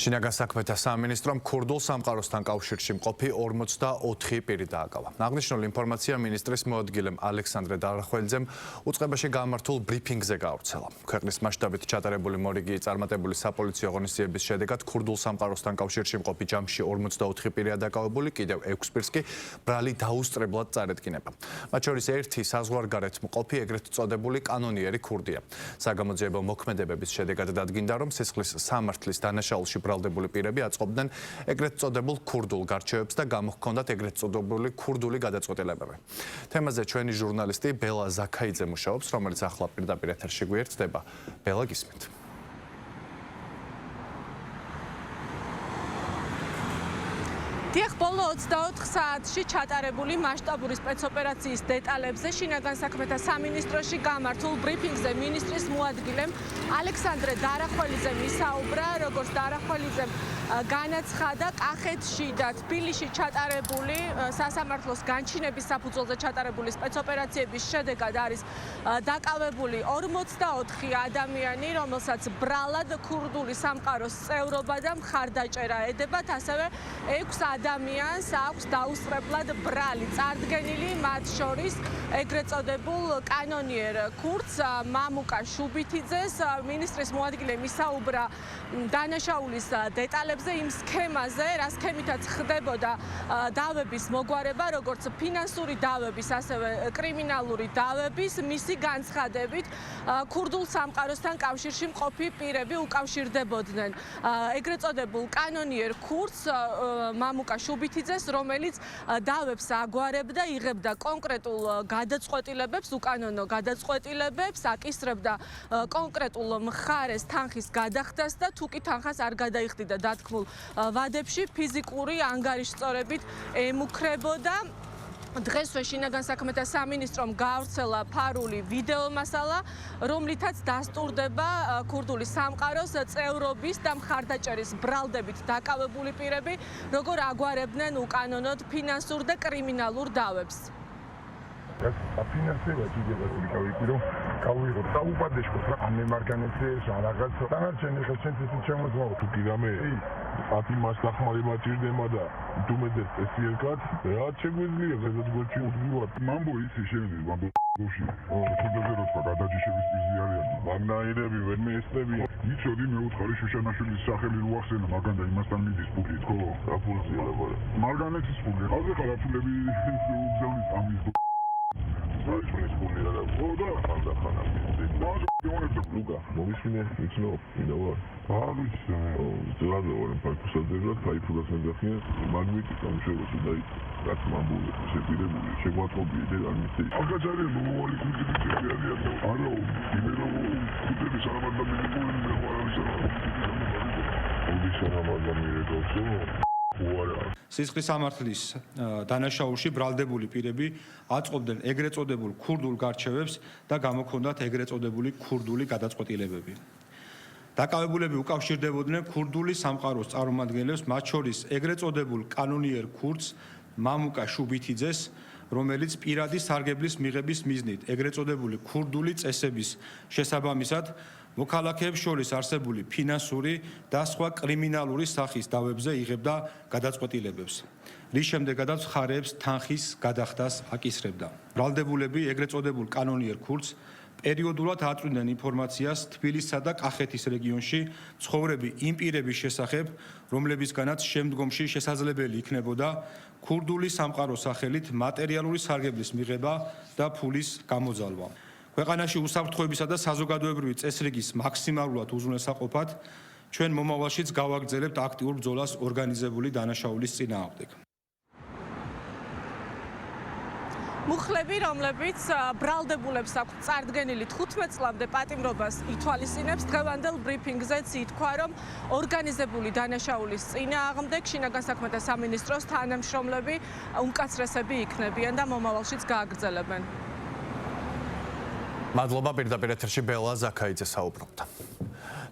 შინაგან საქმეთა სამინისტრომ ქურდულ სამყაროსთან კავშირში მყოფი 44 პირი დააკავა. აღნიშნული ინფორმაცია მინისტრის მოადგილემ ალექსანდრე დარახველიძემ უწყებაში გამართულ ბრიფინგზე გაავრცელა. ქვეყნის მასშტაბით ჩატარებული მორიგი წარმატებული sapolitsiო ღონისძიების შედეგად ქურდულ სამყაროსთან კავშირში მყოფი ჯამში 44 პირია დაკავებული, კიდევ 6 პირს კი ბრალი დაუსწრებლად წარედგინება. მათ შორის ერთი საზღვარგარეთ მყოფი ეგრეთ წოდებული კანონიერი ქურდია. საგამოძიებო მოქმედებების შედეგად დადგინდა, რომ სისხლის სამართლის დანაშაულში ბრალდებული პირები აწყობდნენ ეგრეთ წოდებულ ქურდულ გარჩევებს და გამოჰქონდათ ეგრეთ წოდებული ქურდული გადაწყვეტილებები. თემაზე ჩვენი ჟურნალისტი ბელა ზაქაიძე მუშაობს, რომელიც ახლა პირდაპირ ეთერში გვერდდება. ბელა, გისმენთ. დიახ, ბოლო 24 საათში ჩატარებული მასშტაბური სპეცოპერაციის დეტალებზე შინაგან საქმეთა სამინისტროში გამართულ ბრიფინგზე მინისტრის მოადგილემ ალექსანდრე დარახველიძემ ისაუბრა, როგორც დარახველიძემ განაცხადა, კახეთში და თბილისში ჩატარებული სასამართლოს განჩინების საფუძველზე ჩატარებული სპეცოპერაციების შედეგად არის დაკავებული 44 ადამიანი, რომელსაც ბრალად ქურდული სამყაროს წევრობა და მხარდაჭერა ედებათ, ასევე 6 ადამიანს აქვს დაუსწრებლად ბრალი წარდგენილი, მათ შორის ეგრეთ წოდებულ კანონიერ ქურდს მამუკა შუბითიძეს. მინისტრის მოადგილემ ისაუბრა დანაშაულის დეტალებზე, იმ სქემაზე, რა სქემითაც ხდებოდა დავების მოგვარება, როგორც ფინანსური დავების, ასევე კრიმინალური დავების, მისი განცხადებით ქურდულ სამყაროსთან კავშირში მყოფი პირები უკავშირდებოდნენ ეგრეთ წოდებულ კანონიერ ქურდს მამუკა შუბითიძეს, რომელიც დავებს აგვარებდა, იღებდა კონკრეტულ გადაწყვეტილებებს, უკანონო გადაწყვეტილებებს, აკისრებდა კონკრეტულ მხარეს თანხის გადახდას და თუ კი თანხას არ გადაიხდიდა დათქმულ ვადებში, ფიზიკური ანგარიშწორებით ემუქრებოდა. დღესვე შინაგან საქმეთა სამინისტრომ გაავრცელა ფარული ვიდეო მასალა, რომლითაც დასტურდება ქურდული სამყაროს წევრობის და მხარდაჭერის ბრალდებით დაკავებული პირები, როგორ აგვარებდნენ უკანონოდ ფინანსურ და კრიმინალურ დავებს. Finanțele activității care caută sau upadești cu ane marcanete și anagat să anarcene că centri se ce mult tu kidame ati maslach mari matir de mada tu me des esielcat ya ce guzli că să goci udrivat mambo isi sheni mambo goshi tu de zero spagata ce șevi spiziaria magna irebi verme estebi nici ori me utkari shushanashvili სახელი რო ახსენა მაგან და იმასთან მიდის პუბლიკ ხო აფულზია ლაბარა მაგანეთის პუბლიკ ხალხი ხალხები უგზავნის ამის Luca, momishine, it's no, you know what? The other one, Pakusa Devra, Kaifulas and the Fias, Magnet, I'm sure today, that's my boy, Sepidem, Shekwato, Bidel, and Mistake. Akajari, no one could be the area. I know, you know, put the Saramanda სისხლის სამართლის დანაშაულში ბრალდებული პირები აწყობდნენ ეგრეთ წოდებულ ქურდულ გარჩევებს და გამოჰქონდათ ეგრეთ წოდებული ქურდული გადაწყვეტილებები. დაკავებულები უკავშირდებოდნენ ქურდული სამყაროს წარმომადგენლებს, მათ შორის ეგრეთ წოდებულ კანონიერ ქურდს მამუკა შუბითიძეს, რომელიც პირადი სარგებლის მიღების მიზნით ეგრეთ წოდებული ქურდული წესების შესაბამისად მოქალაქეებს შორის არსებული ფინანსური და სხვა კრიმინალური სახის დავებზე იღებდა გადაწყვეტილებებს, რის შემდეგაც მხარეებს თანხის გადახდას აკისრებდა. ბრალდებულები ეგრეთ წოდებულ კანონიერ ქურდს პერიოდულად აწვდიდნენ ინფორმაციას თბილისსა და კახეთის რეგიონში ცხოვრები იმ პირების შესახებ, რომლებისგანაც შემდგომში შესაძლებელი იქნებოდა ქურდული სამყაროს სახელით მატერიალური სარგებლის მიღება და ფულის გამოძალვა. ქვეყანაში უსაფრთხოებისა და საზოგადოებრივი წესრიგის მაქსიმალურად უზრუნველსაყოფად ჩვენ მომავალშიც გავაგრძელებთ აქტიურ ბრძოლას ორგანიზებული დანაშაულის წინააღმდეგ. მუხლები, რომლებიც ბრალდებულებს აქვთ წარდგენილი 15 წლამდე პატიმრობას ითვალისწინებს, დღევანდელ ბრიფინგზეც ითქვა, რომ ორგანიზებული დანაშაულის წინააღმდეგ შინაგან საქმეთა სამინისტროს თანამშრომლები უმკაცრესები იქნებიან და მომავალშიც გააგრძელებენ. მადლობა, პირდაპირ ეთერში ბელა ზაქაიძე საუბრობდა.